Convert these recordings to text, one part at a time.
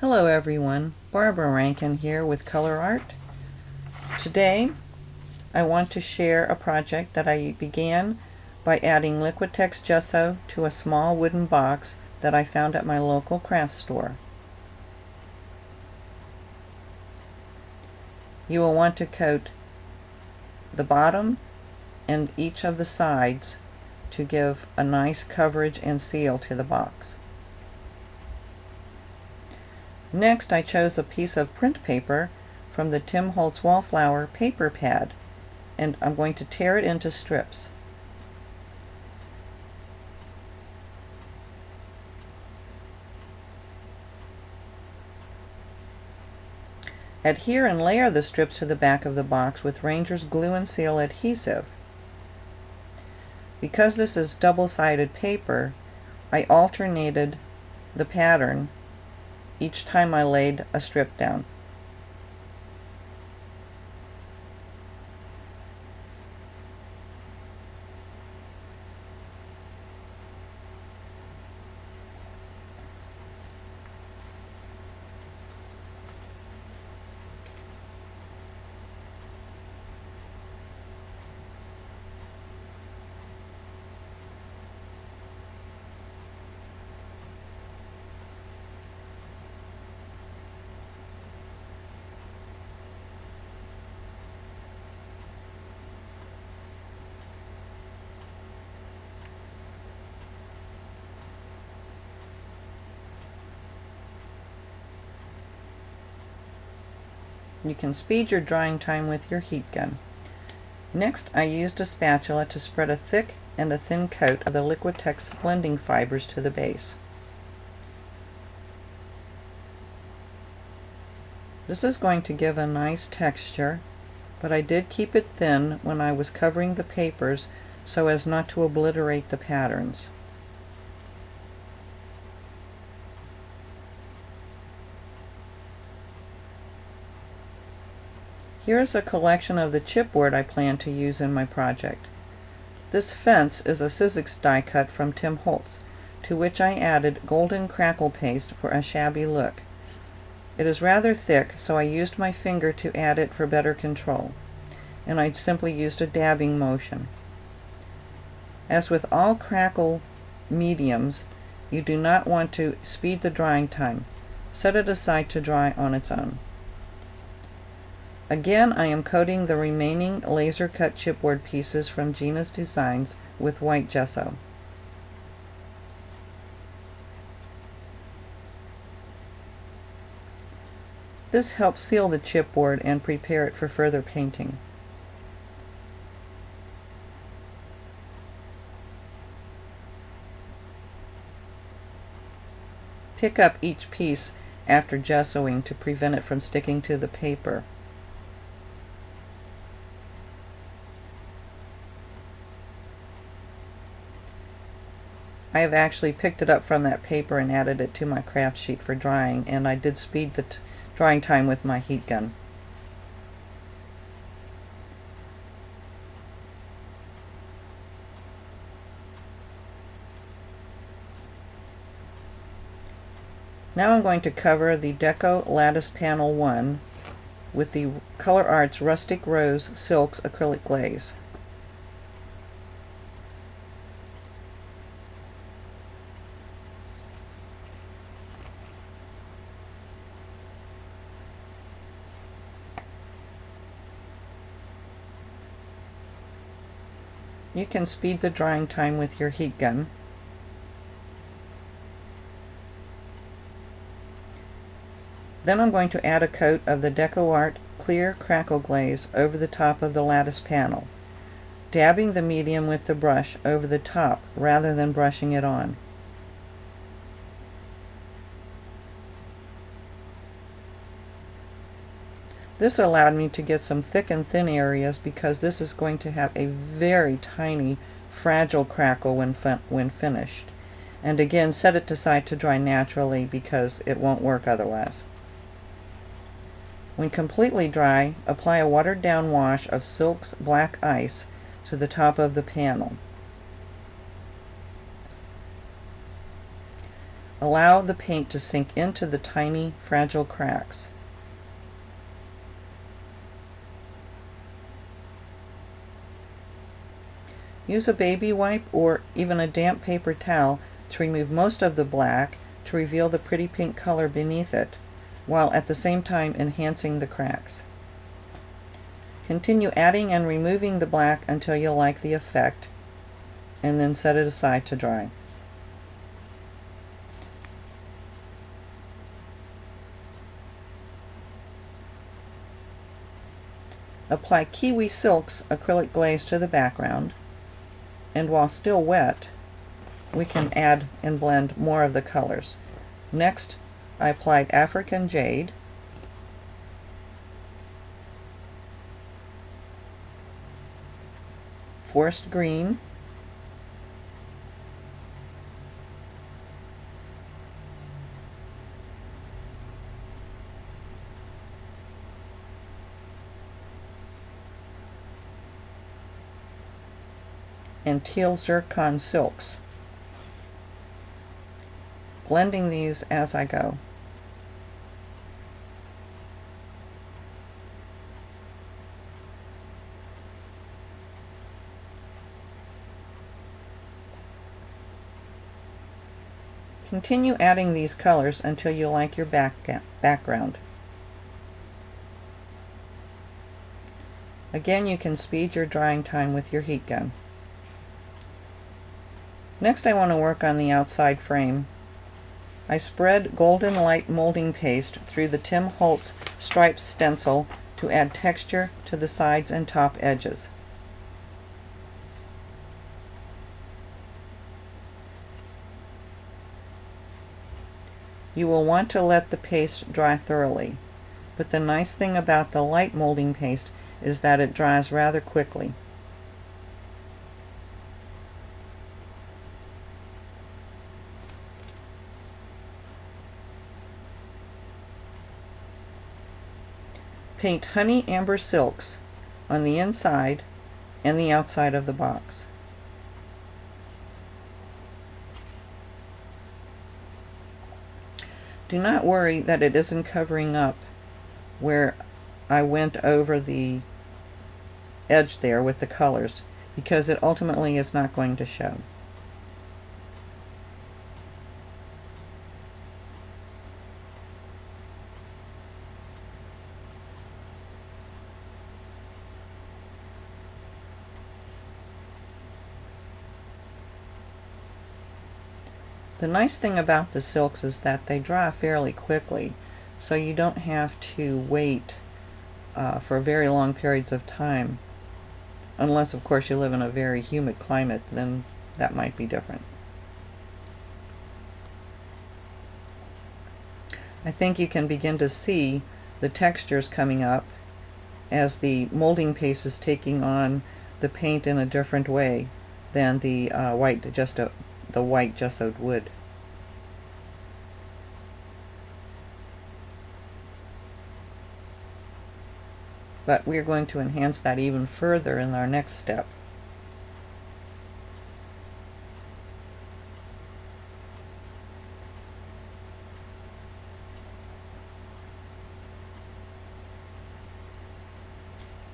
Hello everyone, Barbara Rankin here with ColourArte. Today I want to share a project that I began by adding Liquitex gesso to a small wooden box that I found at my local craft store. You will want to coat the bottom and each of the sides to give a nice coverage and seal to the box. Next, I chose a piece of print paper from the Tim Holtz Wallflower paper pad, and I'm going to tear it into strips. Adhere and layer the strips to the back of the box with Ranger's glue and seal adhesive. Because this is double-sided paper, I alternated the pattern each time I laid a strip down. You can speed your drying time with your heat gun. Next, I used a spatula to spread a thick and a thin coat of the Liquitex blending fibers to the base. This is going to give a nice texture, but I did keep it thin when I was covering the papers so as not to obliterate the patterns. Here is a collection of the chipboard I plan to use in my project. This fence is a Sizzix die cut from Tim Holtz, to which I added golden crackle paste for a shabby look. It is rather thick, so I used my finger to add it for better control, and I simply used a dabbing motion. As with all crackle mediums, you do not want to speed the drying time. Set it aside to dry on its own. Again, I am coating the remaining Lasercut chipboard pieces from Gina's designs with white gesso. This helps seal the chipboard and prepare it for further painting. Pick up each piece after gessoing to prevent it from sticking to the paper. I have actually picked it up from that paper and added it to my craft sheet for drying, and I did speed the drying time with my heat gun. Now I'm going to cover the Deco Lattice Panel 1 with the ColourArte's Rustic Rose Silks acrylic glaze. You can speed the drying time with your heat gun. Then I'm going to add a coat of the DecoArt clear crackle glaze over the top of the lattice panel, dabbing the medium with the brush over the top rather than brushing it on. This allowed me to get some thick and thin areas because this is going to have a very tiny, fragile crackle when finished. And again, set it aside to dry naturally because it won't work otherwise. When completely dry, apply a watered down wash of Silk's Black Ice to the top of the panel. Allow the paint to sink into the tiny, fragile cracks. Use a baby wipe or even a damp paper towel to remove most of the black to reveal the pretty pink color beneath it, while at the same time enhancing the cracks. Continue adding and removing the black until you like the effect, and then set it aside to dry. Apply Kiwi Silk's acrylic glaze to the background, and while still wet, we can add and blend more of the colors. Next, I applied African Jade, Forest Green, and Teal Zircon Silks, blending these as I go. Continue adding these colors until you like your background. Again, you can speed your drying time with your heat gun. Next, I want to work on the outside frame. I spread golden light molding paste through the Tim Holtz striped stencil to add texture to the sides and top edges. You will want to let the paste dry thoroughly, but the nice thing about the light molding paste is that it dries rather quickly. Paint Honey Amber Silks on the inside and the outside of the box. Do not worry that it isn't covering up where I went over the edge there with the colors, because it ultimately is not going to show. The nice thing about the silks is that they dry fairly quickly, so you don't have to wait for very long periods of time. Unless, of course, you live in a very humid climate, then that might be different. I think you can begin to see the textures coming up as the molding paste is taking on the paint in a different way than the white gessoed wood. But we're going to enhance that even further in our next step.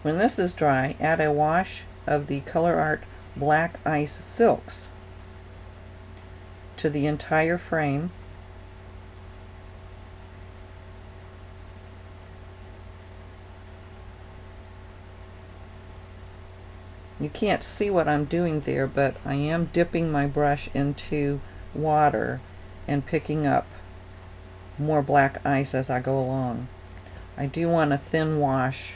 When this is dry, add a wash of the ColourArte Black Ice Silks to the entire frame. You can't see what I'm doing there, but I am dipping my brush into water and picking up more black ice as I go along. I do want a thin wash.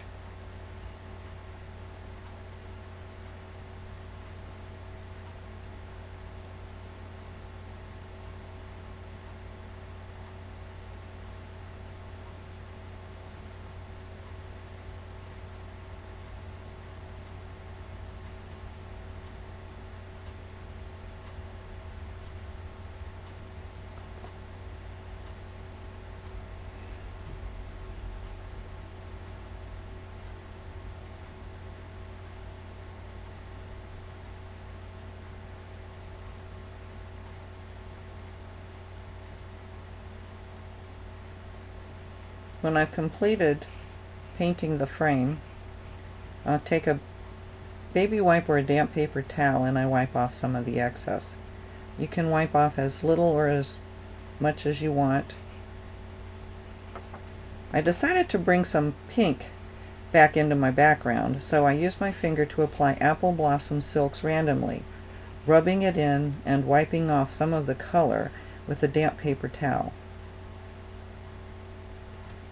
When I've completed painting the frame, I'll take a baby wipe or a damp paper towel and I wipe off some of the excess. You can wipe off as little or as much as you want. I decided to bring some pink back into my background, so I used my finger to apply apple blossom silks randomly, rubbing it in and wiping off some of the color with a damp paper towel.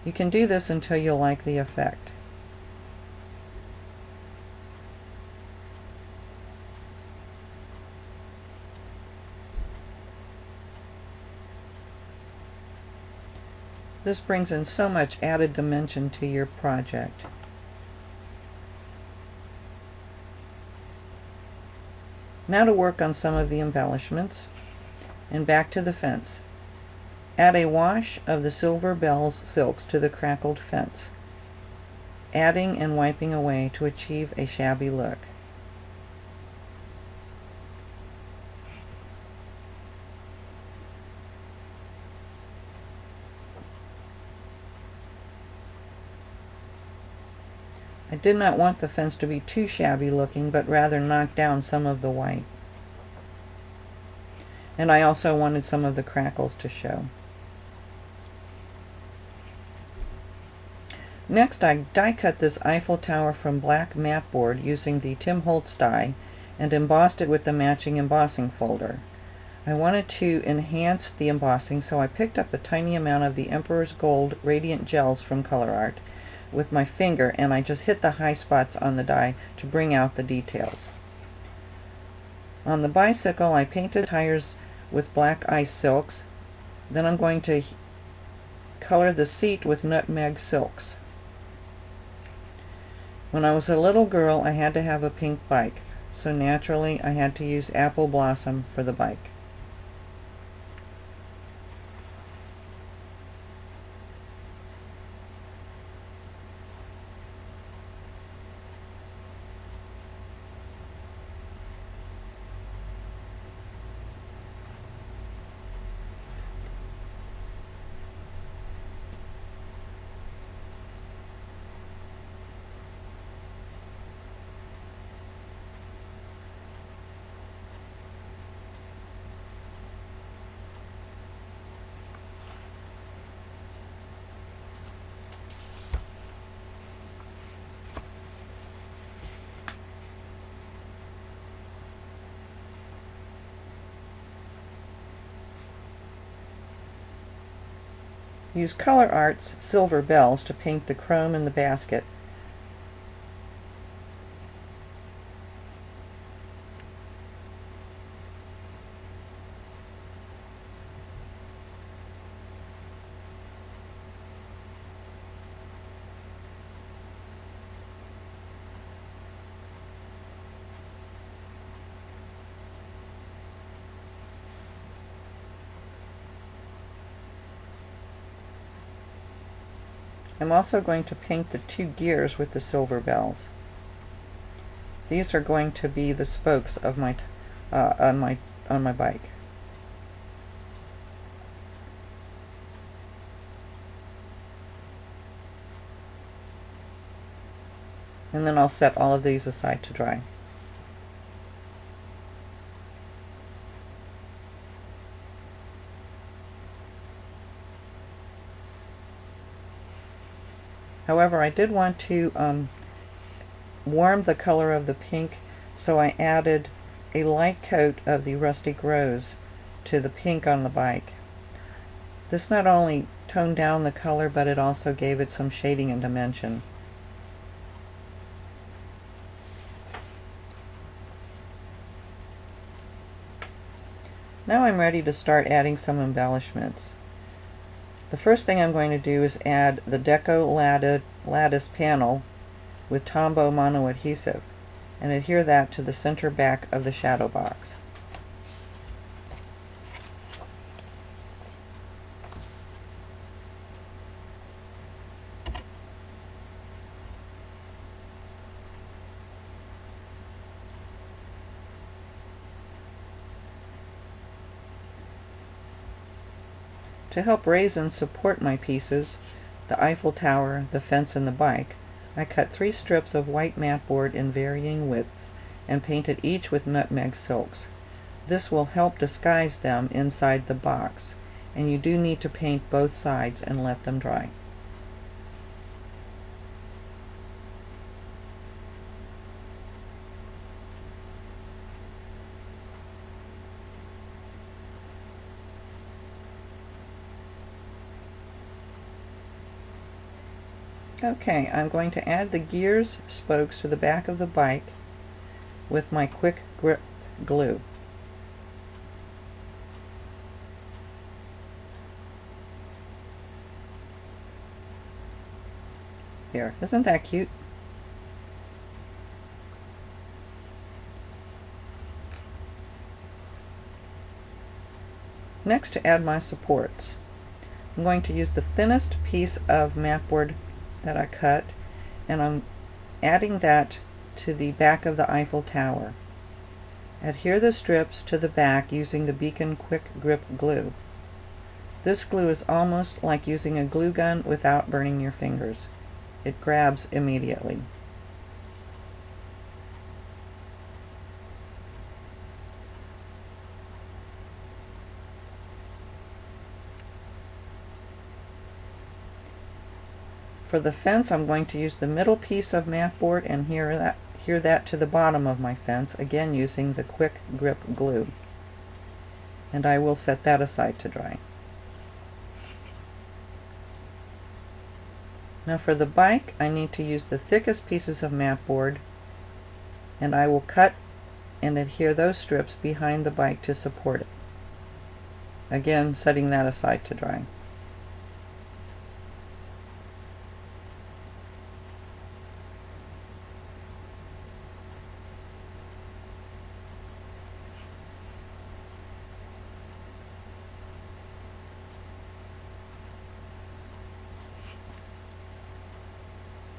You can do this until you like the effect. This brings in so much added dimension to your project. Now to work on some of the embellishments, and back to the fence. Add a wash of the Silver Bells silks to the crackled fence, adding and wiping away to achieve a shabby look. I did not want the fence to be too shabby looking, but rather knock down some of the white. And I also wanted some of the crackles to show. Next, I die cut this Eiffel Tower from black matte board using the Tim Holtz die and embossed it with the matching embossing folder. I wanted to enhance the embossing, so I picked up a tiny amount of the Emperor's Gold Radiant Gels from ColourArte with my finger, and I just hit the high spots on the die to bring out the details. On the bicycle, I painted tires with black ice silks. Then I'm going to color the seat with nutmeg silks. When I was a little girl, I had to have a pink bike, so naturally I had to use apple blossom for the bike. Use ColourArte's Silver Bells to paint the chrome in the basket. I'm also going to paint the two gears with the Silver Bells. These are going to be the spokes of my on my bike. And then I'll set all of these aside to dry. However, I did want to warm the color of the pink, so I added a light coat of the rustic rose to the pink on the bike. This not only toned down the color, but it also gave it some shading and dimension. Now I'm ready to start adding some embellishments. The first thing I'm going to do is add the Deco Lattice panel with Tombow mono adhesive and adhere that to the center back of the shadow box. To help raise and support my pieces, the Eiffel Tower, the fence, and the bike, I cut 3 strips of white mat board in varying widths and painted each with nutmeg silks. This will help disguise them inside the box, and you do need to paint both sides and let them dry. Okay, I'm going to add the gears spokes to the back of the bike with my quick grip glue. There, isn't that cute? Next, to add my supports, I'm going to use the thinnest piece of mat board that I cut, and I'm adding that to the back of the Eiffel Tower. Adhere the strips to the back using the Beacon Quick Grip glue. This glue is almost like using a glue gun without burning your fingers. It grabs immediately. For the fence, I'm going to use the middle piece of mat board and adhere that to the bottom of my fence, again using the quick grip glue. And I will set that aside to dry. Now for the bike, I need to use the thickest pieces of mat board, and I will cut and adhere those strips behind the bike to support it. Again, setting that aside to dry.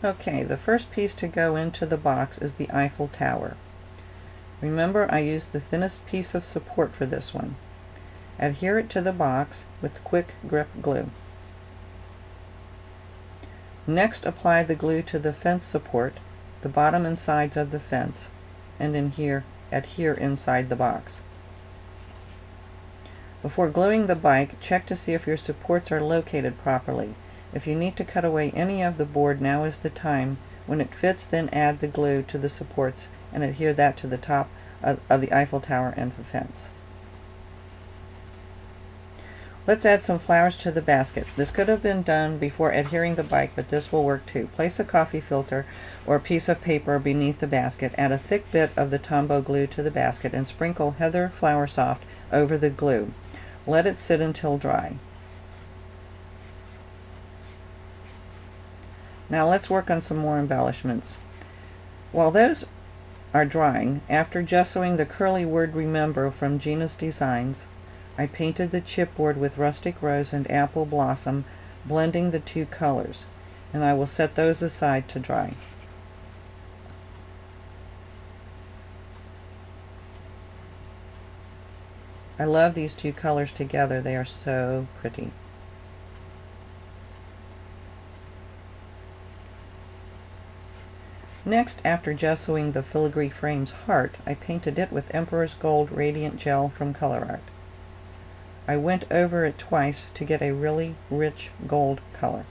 Okay, the first piece to go into the box is the Eiffel Tower. Remember, I used the thinnest piece of support for this one. Adhere it to the box with quick grip glue. Next, apply the glue to the fence support, the bottom and sides of the fence, and adhere inside the box. Before gluing the bike, check to see if your supports are located properly. If you need to cut away any of the board, now is the time. When it fits, then add the glue to the supports and adhere that to the top of the Eiffel Tower and the fence. Let's add some flowers to the basket. This could have been done before adhering the bike, but this will work too. Place a coffee filter or a piece of paper beneath the basket. Add a thick bit of the Tombow glue to the basket and sprinkle Heather Flower Soft over the glue. Let it sit until dry. Now let's work on some more embellishments. While those are drying, after gessoing the curly word "Remember" from Gina's Designs, I painted the chipboard with Rustic Rose and Apple Blossom, blending the 2 colors, and I will set those aside to dry. I love these 2 colors together. They are so pretty. Next, after gessoing the filigree frame's heart, I painted it with Emperor's Gold Radiant Gel from ColourArte. I went over it twice to get a really rich gold color.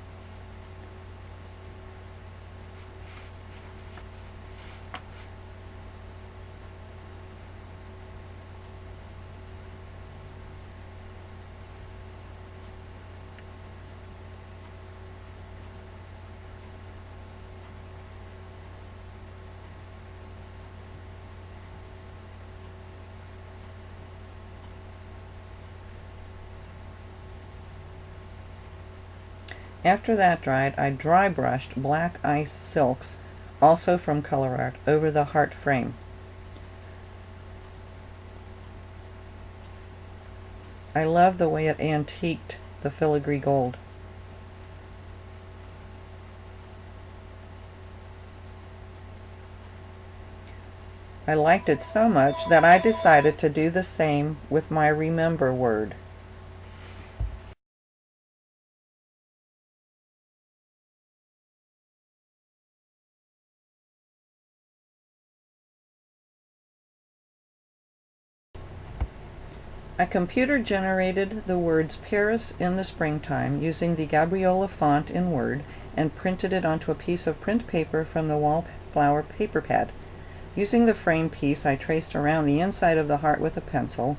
After that dried, I dry brushed Black Ice Silks, also from ColourArte, over the heart frame. I love the way it antiqued the filigree gold. I liked it so much that I decided to do the same with my Remember word. I computer-generated the words Paris in the Springtime using the Gabriola font in Word and printed it onto a piece of print paper from the Wallflower paper pad. Using the frame piece, I traced around the inside of the heart with a pencil,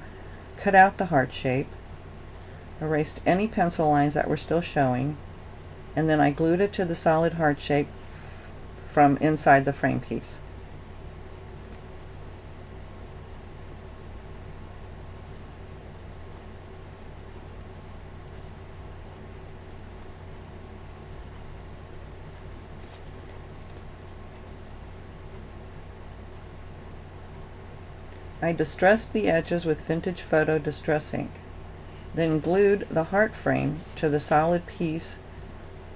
cut out the heart shape, erased any pencil lines that were still showing, and then I glued it to the solid heart shape from inside the frame piece. I distressed the edges with Vintage Photo Distress ink, then glued the heart frame to the solid piece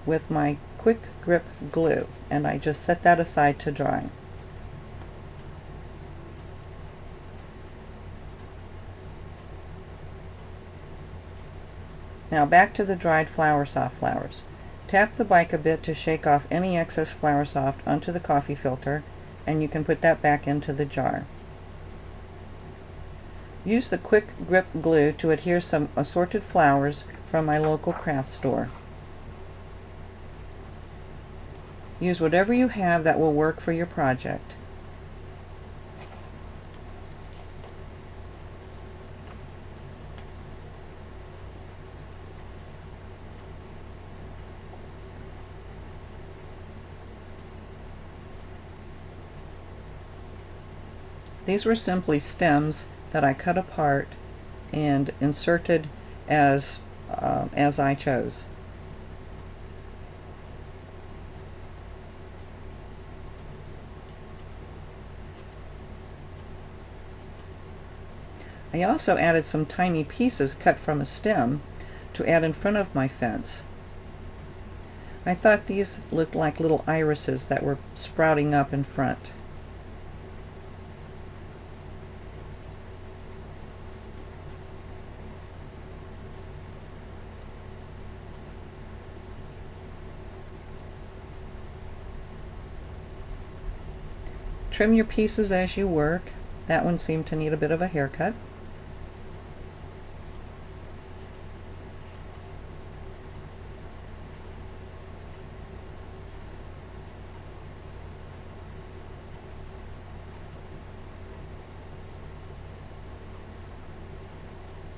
with my quick grip glue, and I just set that aside to dry. Now back to the dried Flower Soft flowers. Tap the bike a bit to shake off any excess Flower Soft onto the coffee filter, and you can put that back into the jar. Use the quick grip glue to adhere some assorted flowers from my local craft store. Use whatever you have that will work for your project. These were simply stems that I cut apart and inserted as I chose. I also added some tiny pieces cut from a stem to add in front of my fence. I thought these looked like little irises that were sprouting up in front. Trim your pieces as you work. That one seemed to need a bit of a haircut.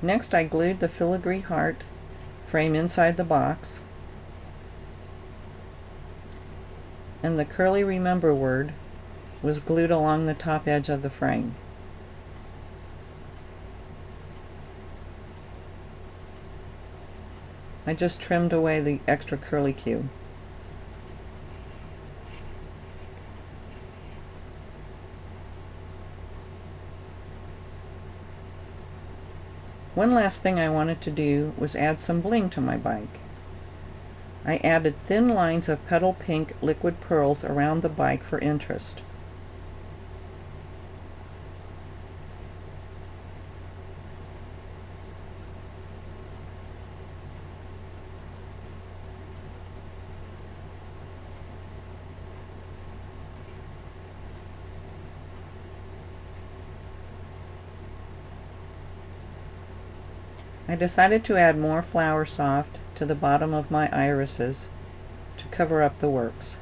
Next, I glued the filigree heart frame inside the box, and the curly remember word was glued along the top edge of the frame. I just trimmed away the extra curly cue. One last thing I wanted to do was add some bling to my bike. I added thin lines of petal pink liquid pearls around the bike for interest. I decided to add more Flower Soft to the bottom of my irises to cover up the works.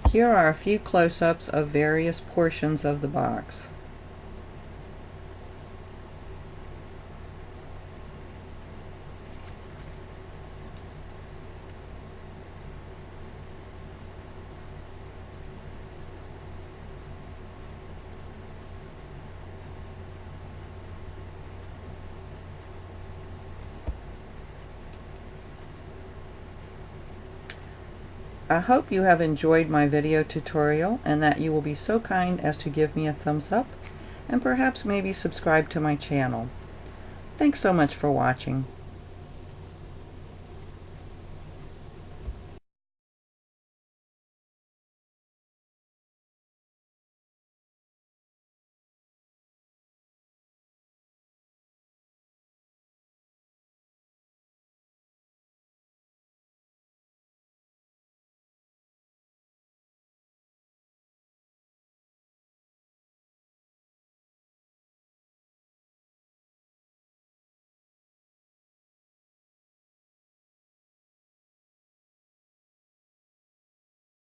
Here are a few close-ups of various portions of the box. I hope you have enjoyed my video tutorial and that you will be so kind as to give me a thumbs up and perhaps maybe subscribe to my channel. Thanks so much for watching.